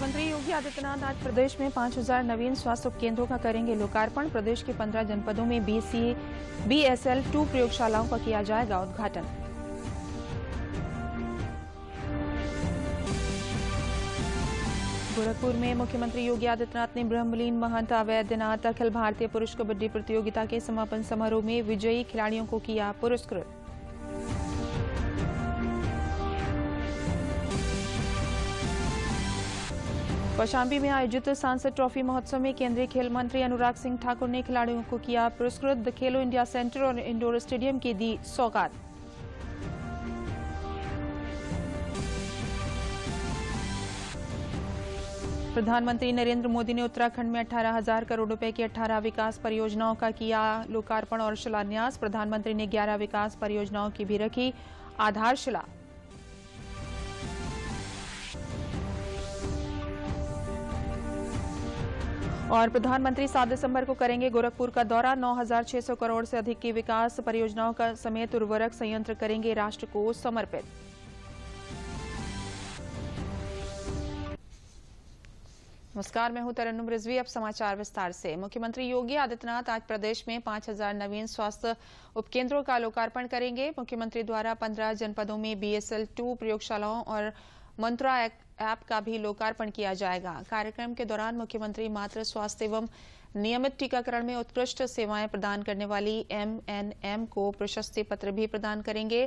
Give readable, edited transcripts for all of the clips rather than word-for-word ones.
मुख्यमंत्री योगी आदित्यनाथ आज प्रदेश में 5,000 नवीन स्वास्थ्य उपकेंद्रों का करेंगे लोकार्पण। प्रदेश के 15 जनपदों में BSL-2 प्रयोगशालाओं का किया जाएगा उद्घाटन। गोरखपुर में मुख्यमंत्री योगी आदित्यनाथ ने ब्रह्मलीन महंत अवैधनाथ अखिल भारतीय पुरुष कबड्डी प्रतियोगिता के समापन समारोह में विजयी खिलाड़ियों को किया पुरस्कृत। कौशाम्बी में आयोजित सांसद ट्रॉफी महोत्सव में केंद्रीय खेल मंत्री अनुराग सिंह ठाकुर ने खिलाड़ियों को किया पुरस्कृत। खेलो इंडिया सेंटर और इंडोर स्टेडियम की दी सौगात। प्रधानमंत्री नरेंद्र मोदी ने उत्तराखंड में 18,000 करोड़ रुपए की 18 विकास परियोजनाओं का किया लोकार्पण और शिलान्यास। प्रधानमंत्री ने 11 विकास परियोजनाओं की भी रखी आधारशिला। और प्रधानमंत्री 7 दिसंबर को करेंगे गोरखपुर का दौरा। 9,600 करोड़ से अधिक की विकास परियोजनाओं का समेत उर्वरक संयंत्र करेंगे राष्ट्र को समर्पित। नमस्कार, मैं हूं तरन्नुम रिजवी। अब समाचार विस्तार से। मुख्यमंत्री योगी आदित्यनाथ आज प्रदेश में 5,000 नवीन स्वास्थ्य उपकेंद्रों का लोकार्पण करेंगे। मुख्यमंत्री द्वारा 15 जनपदों में BSL-2 प्रयोगशालाओं और मंत्रा ऐप का भी लोकार्पण किया जाएगा। कार्यक्रम के दौरान मुख्यमंत्री मातृ स्वास्थ्य एवं नियमित टीकाकरण में उत्कृष्ट सेवाएं प्रदान करने वाली MNM को प्रशस्ति पत्र भी प्रदान करेंगे।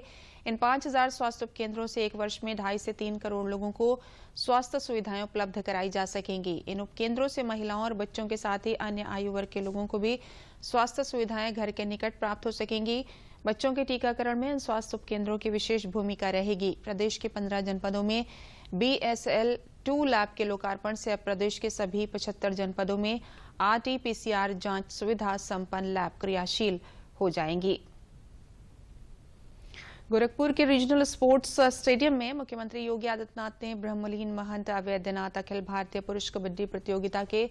इन 5,000 स्वास्थ्य उपकेंद्रों से एक वर्ष में 2.5 से 3 करोड़ लोगों को स्वास्थ्य सुविधाएं उपलब्ध कराई जा सकेंगी। इन उपकेंद्रों से महिलाओं और बच्चों के साथ ही अन्य आयु वर्ग के लोगों को भी स्वास्थ्य सुविधाएं घर के निकट प्राप्त हो सकेंगी। बच्चों के टीकाकरण में इन स्वास्थ्य उपकेंद्रों की विशेष भूमिका रहेगी। प्रदेश के 15 जनपदों में BSL-2 लैब के लोकार्पण से अब प्रदेश के सभी 75 जनपदों में RT-PCR जांच सुविधा संपन्न लैब क्रियाशील हो जाएंगी। गोरखपुर के रीजनल स्पोर्ट्स स्टेडियम में मुख्यमंत्री योगी आदित्यनाथ ने ब्रह्मलीन महंत अवैधनाथ अखिल भारतीय पुरुष कबड्डी प्रतियोगिता के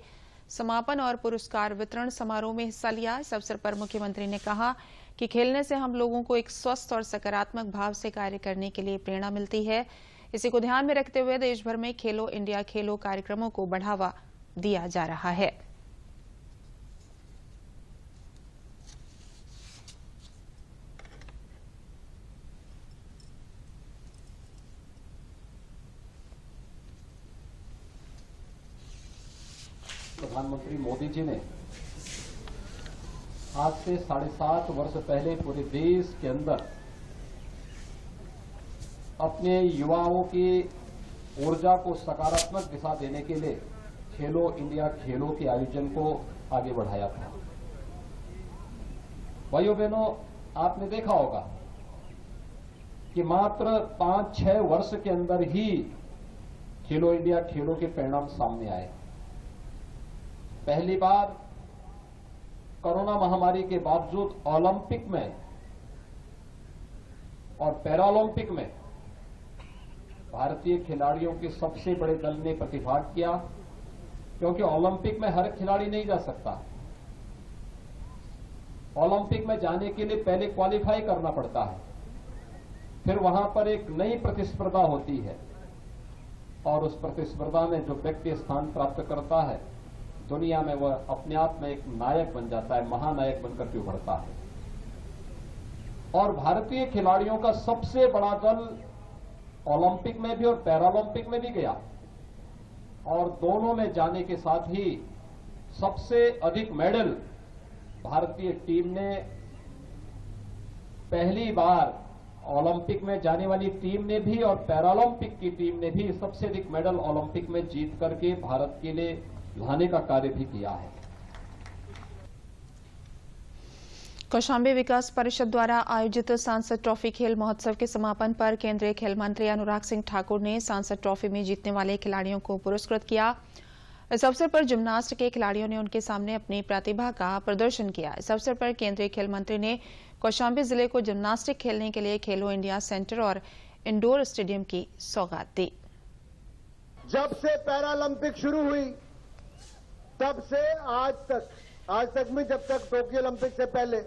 समापन और पुरस्कार वितरण समारोह में हिस्सा लिया। इस अवसर पर मुख्यमंत्री ने कहा कि खेलने से हम लोगों को एक स्वस्थ और सकारात्मक भाव से कार्य करने के लिए प्रेरणा मिलती है। इसी को ध्यान में रखते हुए देश भर में खेलो इंडिया खेलो कार्यक्रमों को बढ़ावा दिया जा रहा है। प्रधानमंत्री मोदी जी ने आज से 7.5 वर्ष पहले पूरे देश के अंदर अपने युवाओं की ऊर्जा को सकारात्मक दिशा देने के लिए खेलो इंडिया खेलो के आयोजन को आगे बढ़ाया था। भाइयों बहनों, आपने देखा होगा कि मात्र 5-6 वर्ष के अंदर ही खेलो इंडिया खेलो के परिणाम सामने आए। पहली बार कोरोना महामारी के बावजूद ओलंपिक में और पैरालंपिक में भारतीय खिलाड़ियों के सबसे बड़े दल ने प्रतिभाग किया, क्योंकि ओलंपिक में हर खिलाड़ी नहीं जा सकता। ओलंपिक में जाने के लिए पहले क्वालिफाई करना पड़ता है, फिर वहां पर एक नई प्रतिस्पर्धा होती है और उस प्रतिस्पर्धा में जो व्यक्ति स्थान प्राप्त करता है दुनिया में वह अपने आप में एक नायक बन जाता है, महानायक बनकर के उभरता है। और भारतीय खिलाड़ियों का सबसे बड़ा दल ओलंपिक में भी और पैरालंपिक में भी गया और दोनों में जाने के साथ ही सबसे अधिक मेडल भारतीय टीम ने पहली बार ओलंपिक में जाने वाली टीम ने भी और पैरालंपिक की टीम ने भी सबसे अधिक मेडल ओलंपिक में जीत करके भारत के लिए लाने का कार्य भी किया है। कौशाम्बी विकास परिषद द्वारा आयोजित सांसद ट्रॉफी खेल महोत्सव के समापन पर केंद्रीय खेल मंत्री अनुराग सिंह ठाकुर ने सांसद ट्रॉफी में जीतने वाले खिलाड़ियों को पुरस्कृत किया। इस अवसर पर जिम्नास्ट के खिलाड़ियों ने उनके सामने अपनी प्रतिभा का प्रदर्शन किया। इस अवसर पर केंद्रीय खेल मंत्री ने कौशाम्बी जिले को जिम्नास्टिक खेलने के लिए खेलो इंडिया सेंटर और इंडोर स्टेडियम की सौगात दी। जब से पैरालंपिक शुरू हुई तब से आज तक में, जब तक टोक्यो ओलंपिक से पहले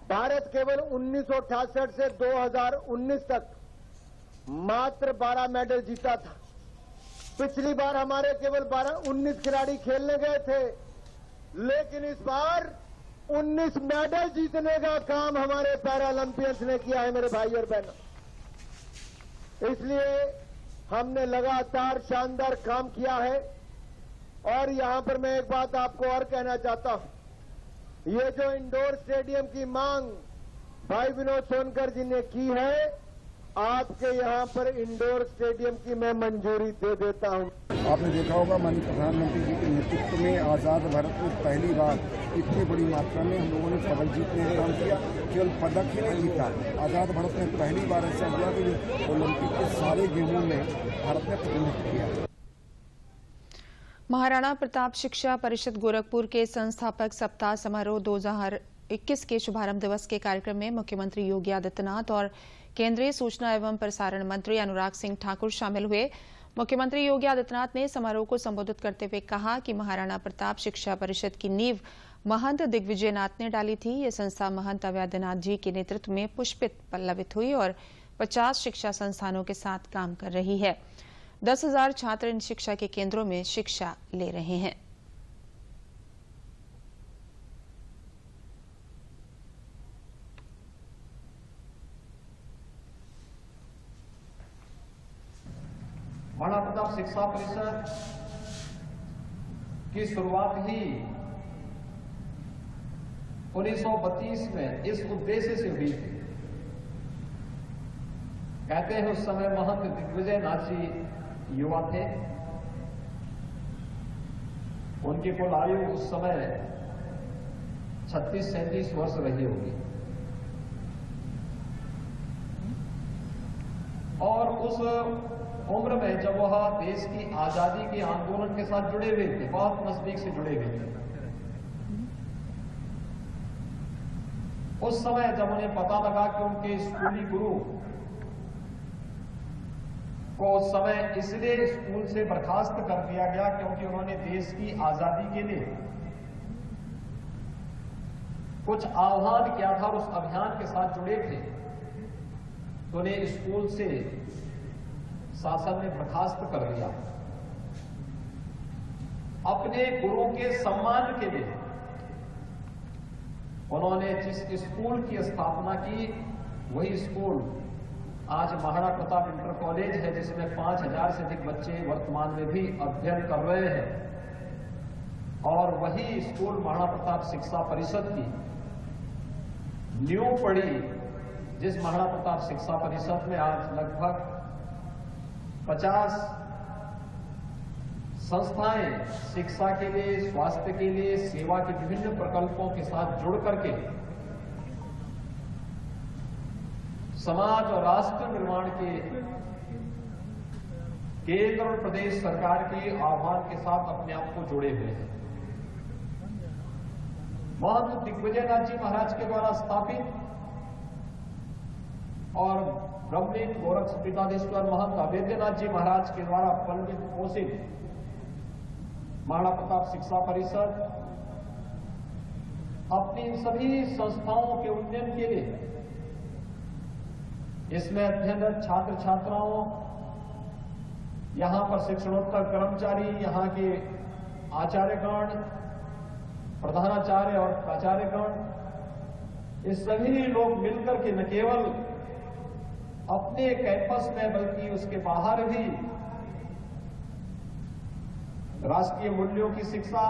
भारत केवल 1968 से 2019 तक मात्र 12 मेडल जीता था। पिछली बार हमारे केवल 19 खिलाड़ी खेलने गए थे, लेकिन इस बार 19 मेडल जीतने का काम हमारे पैरालंपियंस ने किया है मेरे भाई और बहनों। इसलिए हमने लगातार शानदार काम किया है। और यहां पर मैं एक बात आपको और कहना चाहता हूं, ये जो इंडोर स्टेडियम की मांग भाई विनोद सोनकर जी ने की है, आपके यहां पर इंडोर स्टेडियम की मैं मंजूरी दे देता हूं। आपने देखा होगा माननीय प्रधानमंत्री जी के नेतृत्व में आज़ाद भारत में पहली बार इतनी बड़ी मात्रा में हम लोगों ने पदक जीतने का काम किया। केवल पदक ही नहीं जीता, आज़ाद भारत में पहली बार ऐसा हुआ कि ओलंपिक के सारे गेमों में भारत ने प्रतिनिधित्व किया। महाराणा प्रताप शिक्षा परिषद गोरखपुर के संस्थापक सप्ताह समारोह 2021 के शुभारंभ दिवस के कार्यक्रम में मुख्यमंत्री योगी आदित्यनाथ और केंद्रीय सूचना एवं प्रसारण मंत्री अनुराग सिंह ठाकुर शामिल हुए। मुख्यमंत्री योगी आदित्यनाथ ने समारोह को संबोधित करते हुए कहा कि महाराणा प्रताप शिक्षा परिषद की नींव महंत दिग्विजयनाथ ने डाली थी। ये संस्था महंत अवैधनाथ जी के नेतृत्व में पुष्पित पल्लवित हुई और 50 शिक्षा संस्थानों के साथ काम कर रही है। 10,000 छात्र इन शिक्षा के केंद्रों में शिक्षा ले रहे हैं। महाराणा प्रताप शिक्षा परिषद की शुरुआत ही 1932 में इस उद्देश्य से हुई थी। कहते हैं उस समय महंत दिग्विजयनाथ जी युवा थे। उनकी कुल आयु उस समय 36-37 वर्ष रही होगी और उस उम्र में जब वह देश की आजादी के आंदोलन के साथ जुड़े हुए थे, बहुत नजदीक से जुड़े हुए थे, उस समय जब उन्हें पता लगा कि उनके स्कूली गुरु को उस समय इसलिए स्कूल से बर्खास्त कर दिया गया क्योंकि उन्होंने देश की आजादी के लिए कुछ आह्वान किया था और उस अभियान के साथ जुड़े थे, तो उन्हें स्कूल से शासन ने बर्खास्त कर दिया। अपने गुरु के सम्मान के लिए उन्होंने जिस स्कूल की स्थापना की, वही स्कूल आज महाराणा प्रताप इंटर कॉलेज है, जिसमें 5,000 से अधिक बच्चे वर्तमान में भी अध्ययन कर रहे हैं। और वही स्कूल महाराणा प्रताप शिक्षा परिषद की नींव पड़ी, जिस महाराणा प्रताप शिक्षा परिषद में आज लगभग 50 संस्थाएं शिक्षा के लिए, स्वास्थ्य के लिए, सेवा के विभिन्न प्रकल्पों के साथ जुड़ करके समाज और राष्ट्र निर्माण के केंद्र और प्रदेश सरकार के आह्वान के साथ अपने आप को जुड़े हुए हैं। महंत दिग्विजयनाथ जी महाराज के द्वारा स्थापित और ब्रह्मलीन गोरक्ष पीठाधीश्वर महंत अवैधनाथ जी महाराज के द्वारा पल्लित पोषित महाराणा प्रताप शिक्षा परिषद अपनी इन सभी संस्थाओं के उन्नयन के लिए, इसमें अध्ययनरत छात्र छात्राओं, यहां पर शिक्षणोत्तर कर्मचारी, यहां के आचार्यगण, प्रधानाचार्य और प्राचार्यगण, ये सभी लोग मिलकर के न केवल अपने कैंपस में बल्कि उसके बाहर भी राष्ट्रीय मूल्यों की शिक्षा,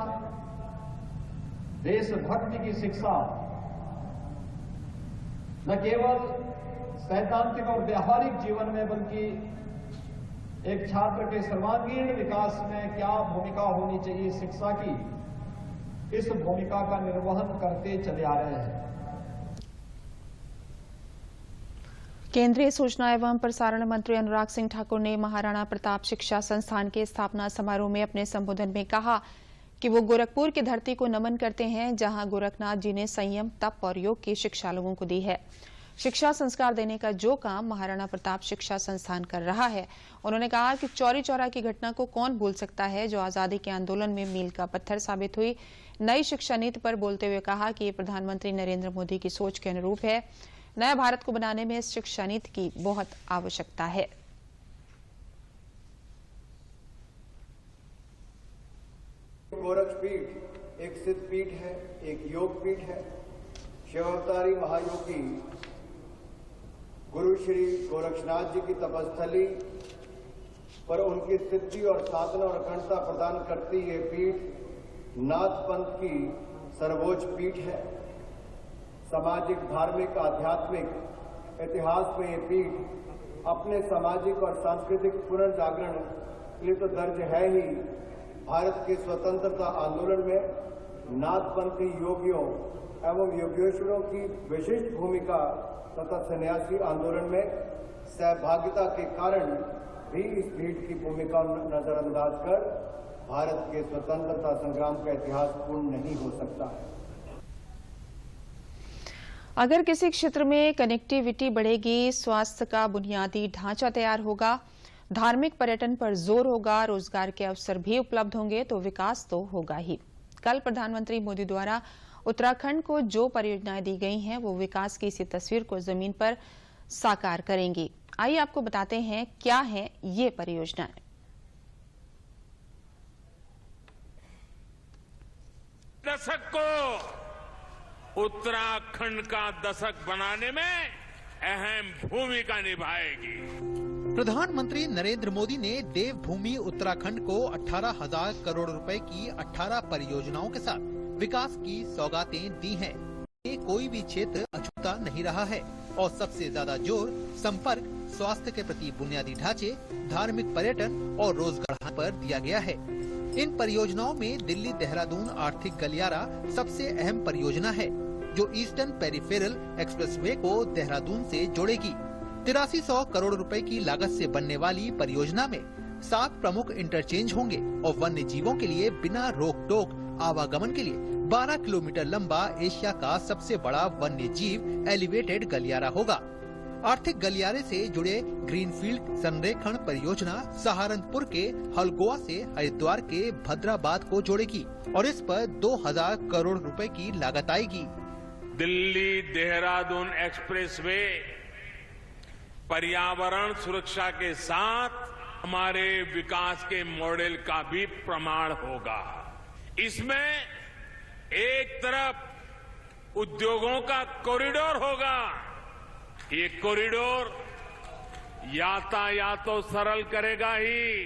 देशभक्ति की शिक्षा, न केवल सैद्धांतिक और व्यावहारिक जीवन में बल्कि एक छात्र के सर्वांगीण विकास में क्या भूमिका होनी चाहिए शिक्षा की, इस भूमिका का निर्वहन करते चले आ रहे हैं। केंद्रीय सूचना एवं प्रसारण मंत्री अनुराग सिंह ठाकुर ने महाराणा प्रताप शिक्षा संस्थान के स्थापना समारोह में अपने संबोधन में कहा कि वो गोरखपुर की धरती को नमन करते हैं, जहां गोरखनाथ जी ने संयम, तप और योग की शिक्षा लोगों को दी है। शिक्षा संस्कार देने का जो काम महाराणा प्रताप शिक्षा संस्थान कर रहा है, उन्होंने कहा कि चौरी चौरा की घटना को कौन भूल सकता है, जो आजादी के आंदोलन में मील का पत्थर साबित हुई। नई शिक्षा नीति पर बोलते हुए कहा कि ये प्रधानमंत्री नरेंद्र मोदी की सोच के अनुरूप है। नया भारत को बनाने में इस शिक्षा नीति की बहुत आवश्यकता है। गोरक्ष पीठ एक सिद्ध पीठ है, एक योग पीठ है। शिवावतारी महायोगी गुरु श्री गोरक्षनाथ जी की तपस्थली पर उनकी सिद्धि और साधना और अखंडता प्रदान करती ये पीठ नाथ पंथ की सर्वोच्च पीठ है। सामाजिक, धार्मिक, आध्यात्मिक इतिहास में ये पीठ अपने सामाजिक और सांस्कृतिक पुनर्जागरण के लिए तो दर्ज है ही। भारत के स्वतंत्रता आंदोलन में नाथपंथी योगियों एवं योगेश्वरों की विशिष्ट भूमिका तथा सन्यासी आंदोलन में सहभागिता के कारण भी इस पीठ की भूमिका नजरअंदाज कर भारत के स्वतंत्रता संग्राम का इतिहास पूर्ण नहीं हो सकता है। अगर किसी क्षेत्र में कनेक्टिविटी बढ़ेगी, स्वास्थ्य का बुनियादी ढांचा तैयार होगा, धार्मिक पर्यटन पर जोर होगा, रोजगार के अवसर भी उपलब्ध होंगे तो विकास तो होगा ही। कल प्रधानमंत्री मोदी द्वारा उत्तराखंड को जो परियोजनाएं दी गई हैं वो विकास की इसी तस्वीर को जमीन पर साकार करेंगी। आइए आपको बताते हैं क्या है ये परियोजनाएं। दशक को उत्तराखंड का दशक बनाने में अहम भूमिका निभाएगी। प्रधानमंत्री नरेंद्र मोदी ने देवभूमि उत्तराखंड को 18,000 करोड़ रुपए की 18 परियोजनाओं के साथ विकास की सौगातें दी हैं। ये कोई भी क्षेत्र अछूता नहीं रहा है और सबसे ज्यादा जोर संपर्क, स्वास्थ्य के प्रति बुनियादी ढांचे, धार्मिक पर्यटन और रोजगार पर दिया गया है। इन परियोजनाओं में दिल्ली देहरादून आर्थिक गलियारा सबसे अहम परियोजना है, जो ईस्टर्न पेरिफेरल एक्सप्रेसवे को देहरादून से जोड़ेगी। 8300 करोड़ रुपए की लागत से बनने वाली परियोजना में 7 प्रमुख इंटरचेंज होंगे और वन्य जीवों के लिए बिना रोक टोक आवागमन के लिए 12 किलोमीटर लंबा एशिया का सबसे बड़ा वन्य जीव एलिवेटेड गलियारा होगा। आर्थिक गलियारे से जुड़े ग्रीनफील्ड संरेखण परियोजना सहारनपुर के हलगोआ से हरिद्वार के भद्राबाद को जोड़ेगी और इस पर 2000 करोड़ रुपए की लागत आएगी। दिल्ली देहरादून एक्सप्रेसवे पर्यावरण सुरक्षा के साथ हमारे विकास के मॉडल का भी प्रमाण होगा। इसमें एक तरफ उद्योगों का कॉरिडोर होगा, ये कॉरिडोर यातायात तो सरल करेगा ही,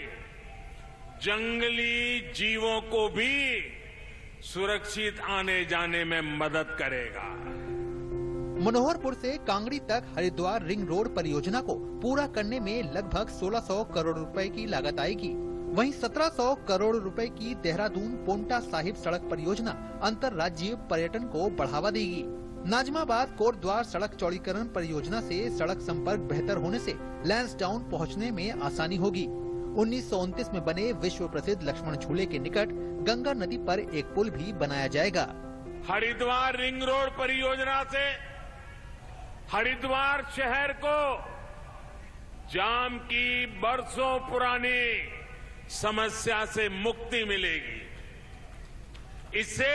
जंगली जीवों को भी सुरक्षित आने जाने में मदद करेगा। मनोहरपुर से कांगड़ी तक हरिद्वार रिंग रोड परियोजना को पूरा करने में लगभग 1600 करोड़ रुपए की लागत आएगी। वहीं 1700 करोड़ रुपए की देहरादून पोंटा साहिब सड़क परियोजना अंतर्राज्यीय पर्यटन को बढ़ावा देगी। नाजमाबाद कोटद्वार सड़क चौड़ीकरण परियोजना से सड़क संपर्क बेहतर होने से लैंसडाउन पहुंचने में आसानी होगी। 1929 में बने विश्व प्रसिद्ध लक्ष्मण झूले के निकट गंगा नदी पर एक पुल भी बनाया जाएगा। हरिद्वार रिंग रोड परियोजना से हरिद्वार शहर को जाम की बरसों पुरानी समस्या से मुक्ति मिलेगी। इससे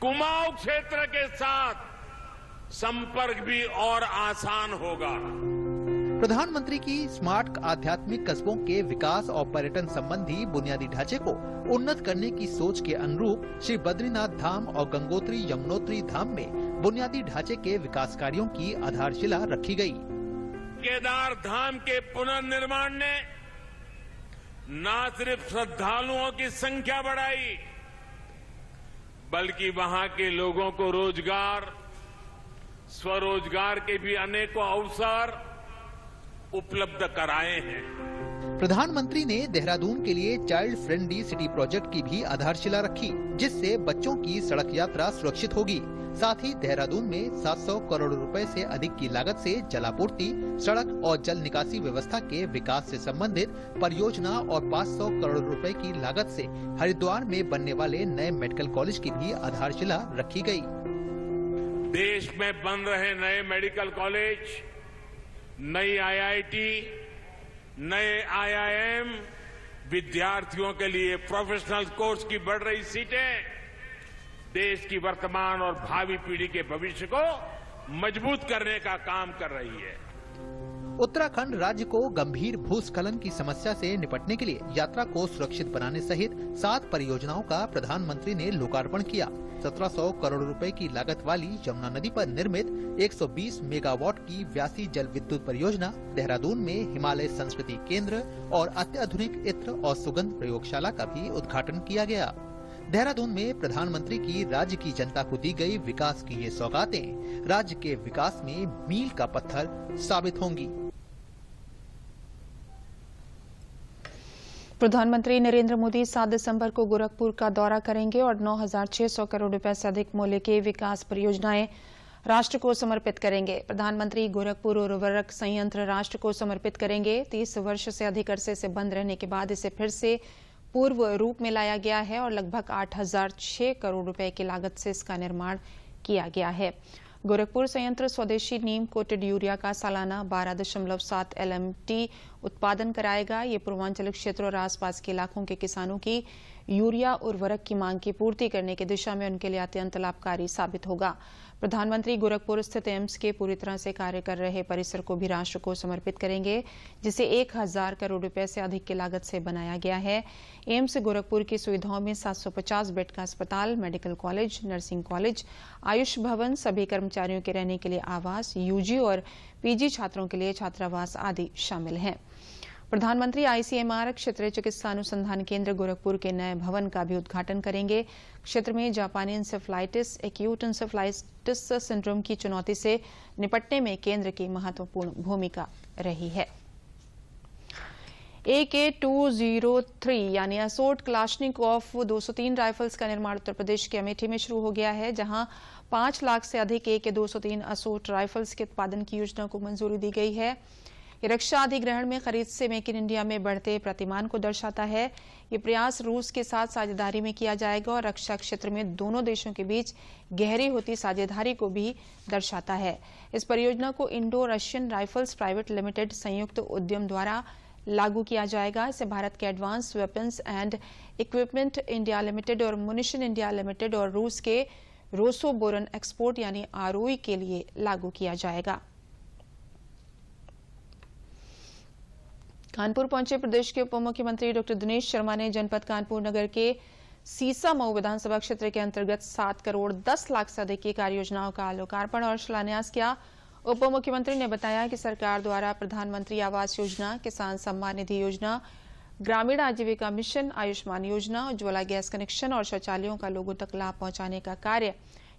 कुमाऊं क्षेत्र के साथ संपर्क भी और आसान होगा। प्रधानमंत्री की स्मार्ट आध्यात्मिक कस्बों के विकास और पर्यटन संबंधी बुनियादी ढांचे को उन्नत करने की सोच के अनुरूप श्री बद्रीनाथ धाम और गंगोत्री यमुनोत्री धाम में बुनियादी ढांचे के विकास कार्यों की आधारशिला रखी गई। केदार धाम के पुनर्निर्माण ने न सिर्फ श्रद्धालुओं की संख्या बढ़ाई, बल्कि वहां के लोगों को रोजगार, स्वरोजगार के भी अनेकों अवसर उपलब्ध कराए हैं। प्रधानमंत्री ने देहरादून के लिए चाइल्ड फ्रेंडली सिटी प्रोजेक्ट की भी आधारशिला रखी, जिससे बच्चों की सड़क यात्रा सुरक्षित होगी। साथ ही देहरादून में 700 करोड़ रुपए से अधिक की लागत से जलापूर्ति, सड़क और जल निकासी व्यवस्था के विकास से संबंधित परियोजना और 500 करोड़ रुपए की लागत से हरिद्वार में बनने वाले नए मेडिकल कॉलेज की भी आधारशिला रखी गई। देश में बन रहे नए मेडिकल कॉलेज, नई आईआईटी, नए आईआईएम, विद्यार्थियों के लिए प्रोफेशनल कोर्स की बढ़ रही सीटें देश की वर्तमान और भावी पीढ़ी के भविष्य को मजबूत करने का काम कर रही है। उत्तराखंड राज्य को गंभीर भूस्खलन की समस्या से निपटने के लिए यात्रा को सुरक्षित बनाने सहित 7 परियोजनाओं का प्रधानमंत्री ने लोकार्पण किया। 1700 करोड़ रुपए की लागत वाली यमुना नदी पर निर्मित 120 मेगावाट की व्यासी जल विद्युत परियोजना, देहरादून में हिमालय संस्कृति केंद्र और अत्याधुनिक इत्र और सुगंध प्रयोगशाला का भी उद्घाटन किया गया। देहरादून में प्रधानमंत्री की राज्य की जनता को दी गई विकास की ये सौगातें राज्य के विकास में मील का पत्थर साबित होंगी। प्रधानमंत्री नरेंद्र मोदी 7 दिसंबर को गोरखपुर का दौरा करेंगे और 9,600 करोड़ रुपए से अधिक मूल्य के विकास परियोजनाएं राष्ट्र को समर्पित करेंगे। प्रधानमंत्री गोरखपुर उर्वरक संयंत्र राष्ट्र को समर्पित करेंगे। 30 वर्ष से अधिक अरसे से बंद रहने के बाद इसे फिर से पूर्व रूप में लाया गया है और लगभग 8,006 करोड़ रुपए की लागत से इसका निर्माण किया गया है। गोरखपुर संयंत्र स्वदेशी नीम कोटेड यूरिया का सालाना 12.7 LMT उत्पादन कराएगा। ये पूर्वांचल क्षेत्र और आसपास के इलाकों के किसानों की यूरिया उर्वरक की मांग की पूर्ति करने की दिशा में उनके लिए अत्यंत लाभकारी साबित होगा। प्रधानमंत्री गोरखपुर स्थित एम्स के पूरी तरह से कार्य कर रहे परिसर को भी राष्ट्र को समर्पित करेंगे, जिसे 1,000 करोड़ रुपए से अधिक की लागत से बनाया गया है। एम्स गोरखपुर की सुविधाओं में 750 बेड का अस्पताल, medical college, nursing college, Ayush भवन, सभी कर्मचारियों के रहने के लिए आवास, यूजी और पीजी छात्रों के लिए छात्रावास आदि शामिल हैं। प्रधानमंत्री ICMR क्षेत्रीय चिकित्सा अनुसंधान केंद्र गोरखपुर के नए भवन का भी उद्घाटन करेंगे। क्षेत्र में जापानी इंसेफ्लाइटिस, एक्यूट इंसेफ्लाइटिस सिंड्रोम की चुनौती से निपटने में केंद्र की महत्वपूर्ण भूमिका रही है। AK-203 यानी असोट क्लाशनिकोव 203 राइफल्स का निर्माण उत्तर प्रदेश के अमेठी में शुरू हो गया है, जहां 5 लाख से अधिक AK-203 असोट राइफल्स के उत्पादन की योजना को मंजूरी दी गई है। ये रक्षा अधिग्रहण में खरीद से मेक इन इंडिया में बढ़ते प्रतिमान को दर्शाता है। ये प्रयास रूस के साथ साझेदारी में किया जाएगा और रक्षा क्षेत्र में दोनों देशों के बीच गहरी होती साझेदारी को भी दर्शाता है। इस परियोजना को Indo Russian rifles private limited संयुक्त उद्यम द्वारा लागू किया जाएगा। इसे भारत के advance weapons and equipment India limited और मुनिशन इंडिया लिमिटेड और रूस के रोसोबोरन एक्सपोर्ट यानी ROE के लिए लागू किया जाएगा। कानपुर पहुंचे प्रदेश के उप मुख्यमंत्री डॉक्टर दिनेश शर्मा ने जनपद कानपुर नगर के सीसामऊ विधानसभा क्षेत्र के अंतर्गत 7 करोड़ 10 लाख से अधिक की कार्य योजनाओं का लोकार्पण और शिलान्यास किया। उप मुख्यमंत्री ने बताया कि सरकार द्वारा प्रधानमंत्री आवास योजना, किसान सम्मान निधि योजना, ग्रामीण आजीविका मिशन, आयुष्मान योजना, उज्ज्वला गैस कनेक्शन और शौचालयों का लोगों तक लाभ पहुंचाने का कार्य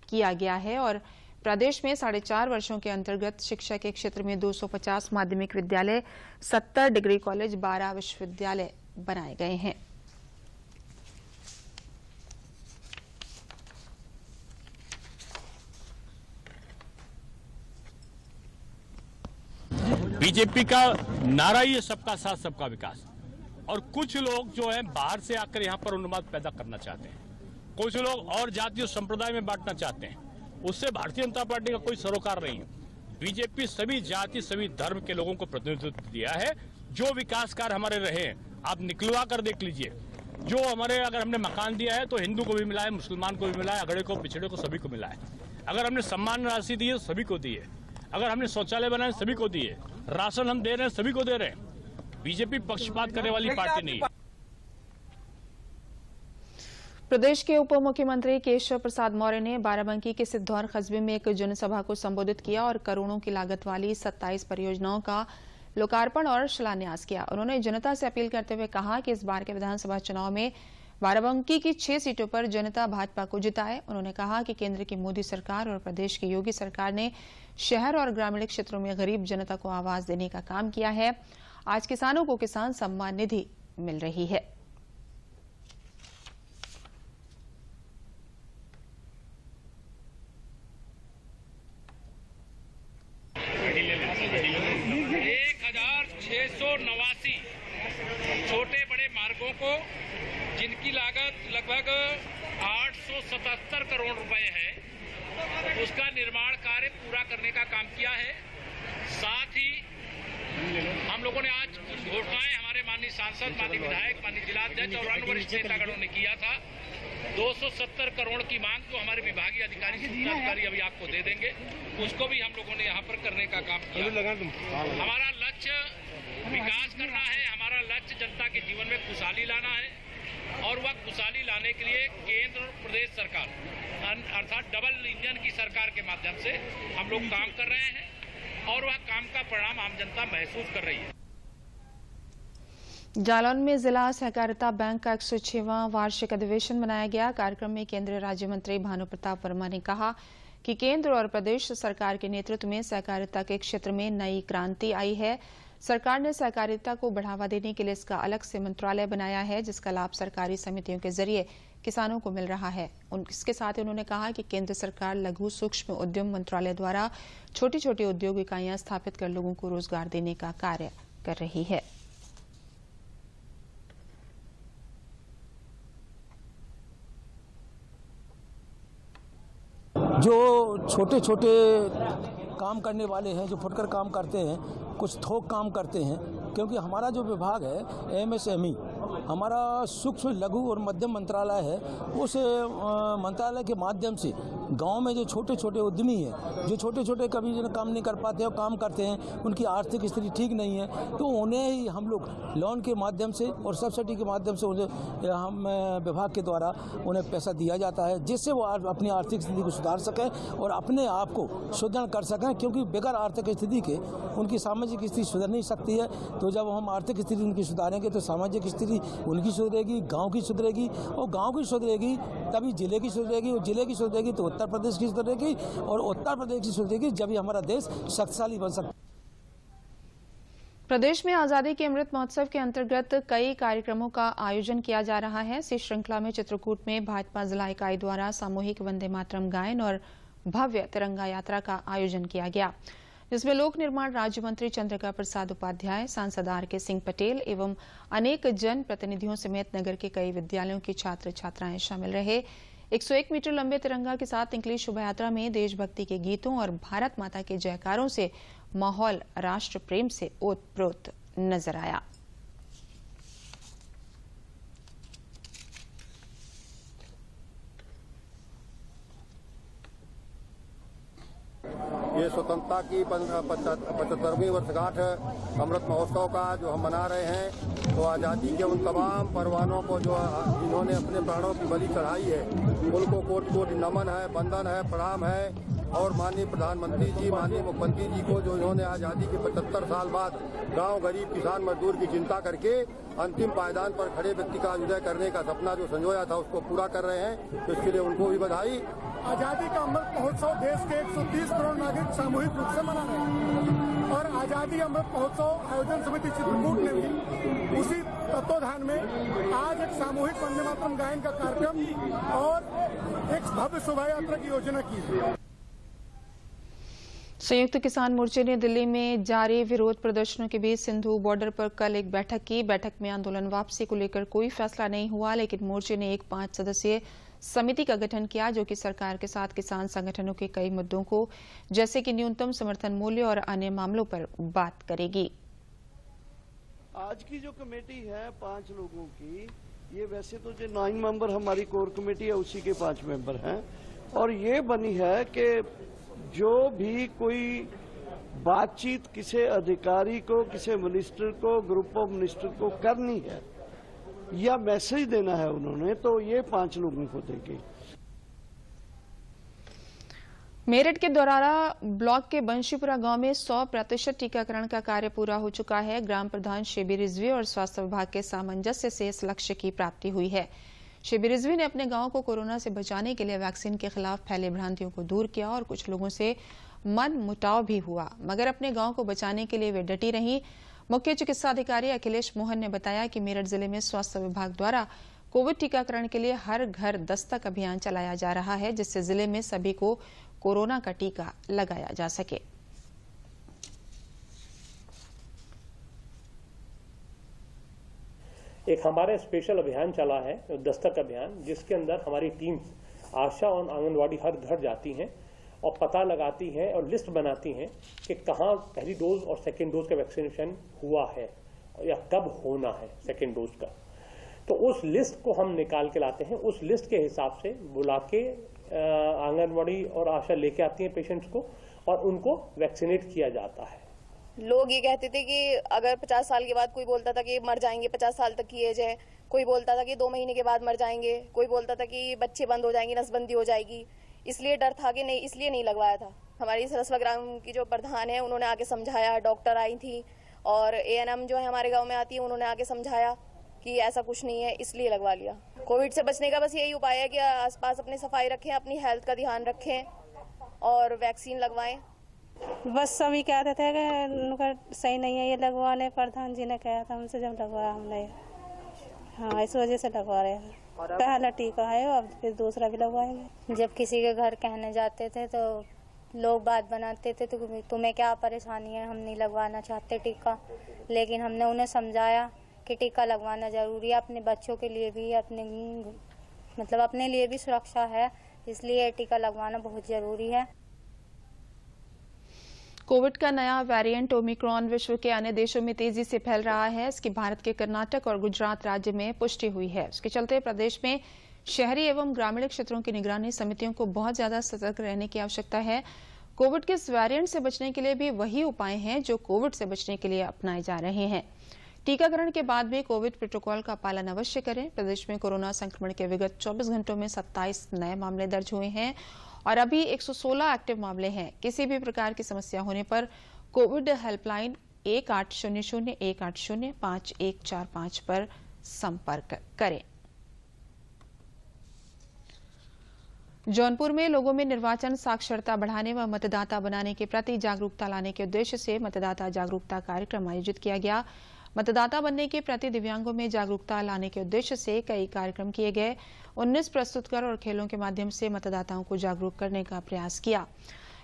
किया गया है और प्रदेश में 4.5 वर्षों के अंतर्गत शिक्षा के क्षेत्र में 250 माध्यमिक विद्यालय, 70 डिग्री कॉलेज, 12 विश्वविद्यालय बनाए गए हैं। बीजेपी का नारा ही है सबका साथ सबका विकास, और कुछ लोग जो है बाहर से आकर यहाँ पर उन्माद पैदा करना चाहते हैं, कुछ लोग और जाति और संप्रदाय में बांटना चाहते हैं। उससे भारतीय जनता पार्टी का कोई सरोकार नहीं है। बीजेपी सभी जाति सभी धर्म के लोगों को प्रतिनिधित्व दिया है। जो विकास कार्य हमारे रहे हैं आप निकलवा कर देख लीजिए। जो हमारे अगर हमने मकान दिया है तो हिंदू को भी मिला है, मुसलमान को भी मिला है, अगड़े को पिछड़े को सभी को मिला है। अगर हमने सम्मान राशि दी है सभी को दी है। अगर हमने शौचालय बनाए सभी को दिए, राशन हम दे रहे हैं सभी को दे रहे हैं। बीजेपी पक्षपात करने वाली पार्टी नहीं है। प्रदेश के उप मुख्यमंत्री केशव प्रसाद मौर्य ने बाराबंकी के सिद्धौर कस्बे में एक जनसभा को संबोधित किया और करोड़ों की लागत वाली 27 परियोजनाओं का लोकार्पण और शिलान्यास किया। उन्होंने जनता से अपील करते हुए कहा कि इस बार के विधानसभा चुनाव में बाराबंकी की 6 सीटों पर जनता भाजपा को जिताए। उन्होंने कहा कि केंद्र की मोदी सरकार और प्रदेश की योगी सरकार ने शहर और ग्रामीण क्षेत्रों में गरीब जनता को आवास देने का काम किया है। आज किसानों को किसान सम्मान निधि मिल रही है। छोटे बड़े मार्गों को जिनकी लागत लगभग 877 करोड़ रुपए है, उसका निर्माण कार्य पूरा करने का काम किया है। साथ ही हम लोगों ने आज कुछ घोषणाएं हमारे माननीय सांसद, माननीय विधायक, माननीय जिलाध्यक्ष और अन्य वरिष्ठ नेतागणों ने किया था। 270 करोड़ की मांग जो हमारे विभागीय अधिकारी सूचना अधिकारी अभी आपको दे देंगे, उसको भी हम लोगों ने यहाँ पर करने का काम किया। हमारा लक्ष्य विकास करना है, हमारा लक्ष्य जनता के जीवन में खुशहाली लाना है और वह खुशहाली लाने के लिए केंद्र और प्रदेश सरकार अर्थात डबल इंजन की सरकार के माध्यम से हम लोग काम कर रहे हैं और वह काम का परिणाम आम जनता महसूस कर रही है। जालौन में जिला सहकारिता बैंक का 106वां वार्षिक अधिवेशन मनाया गया। कार्यक्रम में केंद्रीय राज्य मंत्री भानु प्रताप वर्मा ने कहा कि केंद्र और प्रदेश सरकार के नेतृत्व में सहकारिता के क्षेत्र में नई क्रांति आई है। सरकार ने सहकारिता को बढ़ावा देने के लिए इसका अलग से मंत्रालय बनाया है, जिसका लाभ सरकारी समितियों के जरिए किसानों को मिल रहा है। इसके साथ ही उन्होंने कहा कि केंद्र सरकार लघु सूक्ष्म उद्यम मंत्रालय द्वारा छोटी छोटी उद्योग इकाइयां स्थापित कर लोगों को रोजगार देने का कार्य कर रही है। जो छोटे छोटे काम करने वाले हैं, जो फुटकर काम करते हैं, कुछ थोक काम करते हैं, क्योंकि हमारा जो विभाग है एमएसएमई, हमारा सूक्ष्म लघु और मध्यम मंत्रालय है, उस मंत्रालय के माध्यम से गांव में जो छोटे छोटे उद्यमी हैं, जो छोटे छोटे कभी काम नहीं कर पाते और काम करते हैं, उनकी आर्थिक स्थिति ठीक नहीं है, तो उन्हें ही हम लोग लोन के माध्यम से और सब्सिडी के माध्यम से उन्हें हम विभाग के द्वारा उन्हें पैसा दिया जाता है, जिससे वो अपनी आर्थिक स्थिति को सुधार सकें और अपने आप को सुदृढ़ कर सकें, क्योंकि बगैर आर्थिक स्थिति के उनकी सामाजिक स्थिति सुधर नहीं सकती है। तो जब हम आर्थिक स्थिति उनकी सुधारेंगे तो सामाजिक स्थिति उनकी सुधरेगी, गांव की सुधरेगी, और गांव की सुधरेगी तभी जिले की सुधरेगी, और जिले की सुधरेगी तो उत्तर प्रदेश की सुधरेगी, और उत्तर प्रदेश की सुधरेगी जब ही हमारा देश शक्तिशाली बन सकता है। प्रदेश में आजादी के अमृत महोत्सव के अंतर्गत कई कार्यक्रमों का आयोजन किया जा रहा है। इसी श्रृंखला में चित्रकूट में भाजपा जिला इकाई द्वारा सामूहिक वंदे मातरम गायन और भव्य तिरंगा यात्रा का आयोजन किया गया, जिसमें लोक निर्माण राज्य मंत्री चंद्रिका प्रसाद उपाध्याय, सांसद आर.के. सिंह पटेल एवं अनेक जन प्रतिनिधियों समेत नगर के कई विद्यालयों के छात्र छात्राएं शामिल रहे। 101 मीटर लंबे तिरंगा के साथ निकली शोभा यात्रा में देशभक्ति के गीतों और भारत माता के जयकारों से माहौल राष्ट्र प्रेम से ओतप्रोत नजर आया। ये स्वतंत्रता की 75वीं वर्षगांठ अमृत महोत्सव का जो हम मना रहे हैं, तो आज़ादी के उन तमाम परवानों को जो जिन्होंने अपने प्राणों की बलि चढ़ाई है, उनको कोटि कोटि नमन है, वंदन है, प्रणाम है। और माननीय प्रधानमंत्री जी, माननीय मुख्यमंत्री जी को जो इन्होंने आज़ादी के 75 साल बाद गांव, गरीब, किसान, मजदूर की चिंता करके अंतिम पायदान पर खड़े व्यक्ति का विजय करने का सपना जो संजोया था, उसको पूरा कर रहे हैं, तो इसके लिए उनको भी बधाई। आजादी का अमृत महोत्सव देश के 130 करोड़ नागरिक सामूहिक रूप से मना रहे हैं, और आजादी अमृत महोत्सव आयोजन समिति चित्रकूट ने भी उसी तत्वाधान में आज एक सामूहिक वंदे मातरम गायन का कार्यक्रम और एक भव्य शोभा यात्रा की योजना की है। संयुक्त किसान मोर्चे ने दिल्ली में जारी विरोध प्रदर्शनों के बीच सिंधु बॉर्डर पर कल एक बैठक की। बैठक में आंदोलन वापसी को लेकर कोई फैसला नहीं हुआ, लेकिन मोर्चे ने एक 5 सदस्यीय समिति का गठन किया, जो कि सरकार के साथ किसान संगठनों के कई मुद्दों को, जैसे कि न्यूनतम समर्थन मूल्य और अन्य मामलों पर बात करेगी। आज की जो कमेटी है 5 लोगों की, ये वैसे तो जो 9 मेंबर हमारी कोर कमेटी है उसी के 5 मेंबर हैं, और ये बनी है कि जो भी कोई बातचीत किसी अधिकारी को, किसी मिनिस्टर को, ग्रुप ऑफ मिनिस्टर को करनी है या मैसेज देना है उन्होंने, तो ये 5 लोगों को देंगे। मेरठ के दौरारा ब्लॉक के बंशीपुरा गांव में 100% टीकाकरण का कार्य पूरा हो चुका है। ग्राम प्रधान शिबी रिजवी और स्वास्थ्य विभाग के सामंजस्य से इस लक्ष्य की प्राप्ति हुई है। शिबी रिजवी ने अपने गांव को कोरोना से बचाने के लिए वैक्सीन के खिलाफ फैले भ्रांतियों को दूर किया और कुछ लोगों से मन मुटाव भी हुआ, मगर अपने गांव को बचाने के लिए वे डटी रहीं। मुख्य चिकित्सा अधिकारी अखिलेश मोहन ने बताया कि मेरठ जिले में स्वास्थ्य विभाग द्वारा कोविड टीकाकरण के लिए हर घर दस्तक अभियान चलाया जा रहा है, जिससे जिले में सभी को कोरोना का टीका लगाया जा सके। एक हमारा स्पेशल अभियान चला है, दस्तक अभियान, जिसके अंदर हमारी टीम आशा और आंगनवाड़ी हर घर जाती हैं और पता लगाती हैं और लिस्ट बनाती हैं कि कहाँ पहली डोज और सेकेंड डोज का वैक्सीनेशन हुआ है या कब होना है सेकेंड डोज का। तो उस लिस्ट को हम निकाल के लाते हैं। उस लिस्ट के हिसाब से बुला के आंगनबाड़ी और आशा लेके आती हैं पेशेंट्स को और उनको वैक्सीनेट किया जाता है। लोग ये कहते थे कि अगर 50 साल के बाद कोई बोलता था कि मर जाएंगे, 50 साल तक की एज है, कोई बोलता था कि 2 महीने के बाद मर जाएंगे, कोई बोलता था कि बच्चे बंद हो जाएंगे, नसबंदी हो जाएगी, इसलिए डर था कि नहीं, इसलिए नहीं लगवाया था। हमारी सरसवा ग्राम की जो प्रधान है उन्होंने आके समझाया, डॉक्टर आई थी और ANM जो है हमारे गाँव में आती है, उन्होंने आके समझाया कि ऐसा कुछ नहीं है, इसलिए लगवा लिया। कोविड से बचने का बस यही उपाय है कि आसपास अपनी सफाई रखें, अपनी हेल्थ का ध्यान रखें और वैक्सीन लगवाएं। बस सभी कहते थे कि उनका सही नहीं है, ये लगवा ले। प्रधान जी ने कहा था हमसे, जब लगवाया हमने। हाँ, इस वजह से लगवा रहे हैं। पहला टीका है, अब फिर दूसरा भी लगवाएंगे। जब किसी के घर कहने जाते थे तो लोग बात बनाते थे तो तुम्हें क्या परेशानी है, हम नहीं लगवाना चाहते टीका। लेकिन हमने उन्हें समझाया कि टीका लगवाना जरूरी है, अपने बच्चों के लिए भी, अपने लिए भी सुरक्षा है, इसलिए टीका लगवाना बहुत जरूरी है। कोविड का नया वेरिएंट ओमिक्रॉन विश्व के अन्य देशों में तेजी से फैल रहा है। इसकी भारत के कर्नाटक और गुजरात राज्य में पुष्टि हुई है। इसके चलते प्रदेश में शहरी एवं ग्रामीण क्षेत्रों की निगरानी समितियों को बहुत ज्यादा सतर्क रहने की आवश्यकता है। कोविड के इस वेरिएंट से बचने के लिए भी वही उपाय हैं जो कोविड से बचने के लिए अपनाए जा रहे हैं। टीकाकरण के बाद भी कोविड प्रोटोकॉल का पालन अवश्य करें। प्रदेश में कोरोना संक्रमण के विगत 24 घंटों में 27 नए मामले दर्ज हुए हैं और अभी 116 एक्टिव मामले हैं। किसी भी प्रकार की समस्या होने पर कोविड हेल्पलाइन 1800-180-5145 पर संपर्क करें। जौनपुर में लोगों में निर्वाचन साक्षरता बढ़ाने व मतदाता बनाने के प्रति जागरूकता लाने के उद्देश्य से मतदाता जागरूकता कार्यक्रम आयोजित किया गया। मतदाता बनने के प्रति दिव्यांगों में जागरूकता लाने के उद्देश्य से कई कार्यक्रम किए गए। 19 प्रस्तुतकर और खेलों के माध्यम से मतदाताओं को जागरूक करने का प्रयास किया।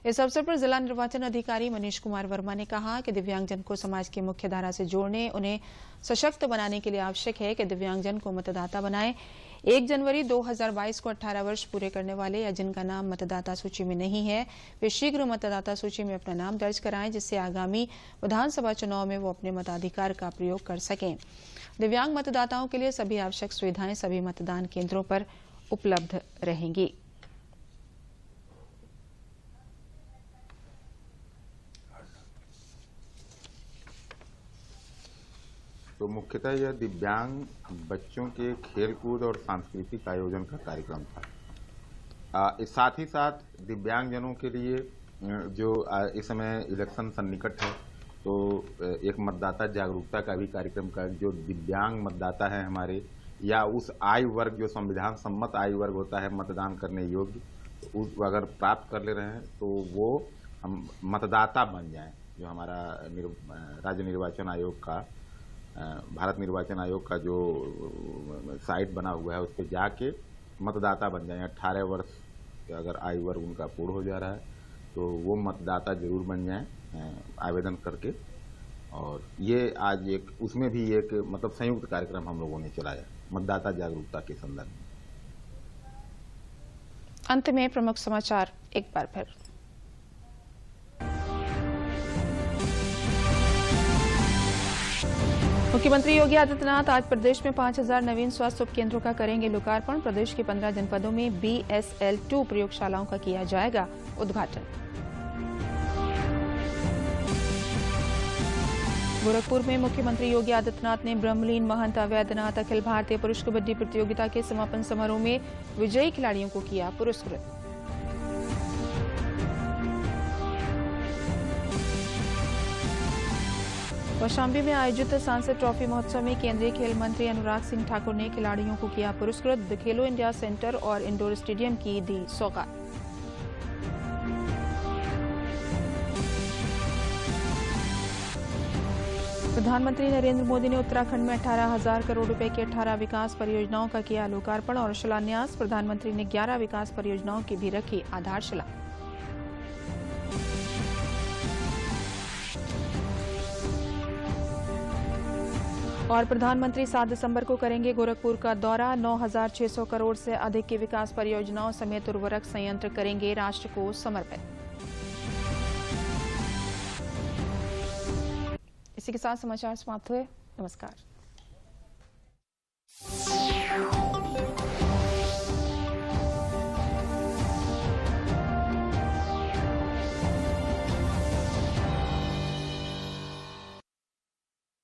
इस अवसर पर जिला निर्वाचन अधिकारी मनीष कुमार वर्मा ने कहा कि दिव्यांगजन को समाज की मुख्य धारा से जोड़ने, उन्हें सशक्त बनाने के लिए आवश्यक है कि दिव्यांगजन को मतदाता बनाएं। 1 जनवरी 2022 को 18 वर्ष पूरे करने वाले या जिनका नाम मतदाता सूची में नहीं है, वे शीघ्र मतदाता सूची में अपना नाम दर्ज कराएं, जिससे आगामी विधानसभा चुनाव में वो अपने मताधिकार का प्रयोग कर सकें। दिव्यांग मतदाताओं के लिए सभी आवश्यक सुविधाएं सभी मतदान केंद्रों पर उपलब्ध रहेंगी। तो मुख्यतः यह दिव्यांग बच्चों के खेलकूद और सांस्कृतिक आयोजन का कार्यक्रम था। साथ ही साथ दिव्यांगजनों के लिए जो इस समय इलेक्शन सन्निकट है, तो एक मतदाता जागरूकता का भी कार्यक्रम का, जो दिव्यांग मतदाता है हमारे, या उस आयु वर्ग जो संविधान सम्मत आयु वर्ग होता है मतदान करने योग्य, तो उस अगर प्राप्त कर ले रहे हैं तो वो हम मतदाता बन जाएं। जो हमारा राज्य निर्वाचन आयोग का, भारत निर्वाचन आयोग का जो साइट बना हुआ है, उस पर जाके मतदाता बन जाएं। 18 वर्ष अगर आयु वर्ग उनका पूर्ण हो जा रहा है तो वो मतदाता जरूर बन जाएं आवेदन करके। और ये आज एक उसमें भी एक मतलब संयुक्त कार्यक्रम हम लोगों ने चलाया मतदाता जागरूकता के संदर्भ में। अंत में प्रमुख समाचार एक बार फिर। मुख्यमंत्री योगी आदित्यनाथ आज प्रदेश में 5000 नवीन स्वास्थ्य उपकेंद्रों का करेंगे लोकार्पण। प्रदेश के 15 जनपदों में BSL-2 प्रयोगशालाओं का किया जाएगा उद्घाटन। गोरखपुर में मुख्यमंत्री योगी आदित्यनाथ ने ब्रह्मलीन महंत अवैधनाथ अखिल भारतीय पुरुष कबड्डी प्रतियोगिता के समापन समारोह में विजयी खिलाड़ियों को किया पुरस्कृत। कौशाम्बी में आयोजित सांसद ट्रॉफी महोत्सव में केंद्रीय खेल मंत्री अनुराग सिंह ठाकुर ने खिलाड़ियों को किया पुरस्कृत। खेलो इंडिया सेंटर और इंडोर स्टेडियम की दी सौगात। प्रधानमंत्री नरेंद्र मोदी ने उत्तराखंड में 18,000 करोड़ रुपए की 18 विकास परियोजनाओं का किया लोकार्पण और शिलान्यास। प्रधानमंत्री ने 11 विकास परियोजनाओं की भी रखी आधारशिला। और प्रधानमंत्री 7 दिसंबर को करेंगे गोरखपुर का दौरा। 9,600 करोड़ से अधिक की विकास परियोजनाओं समेत उर्वरक संयंत्र करेंगे राष्ट्र को समर्पित। इसी के साथ समाचार समाप्त हुए। नमस्कार।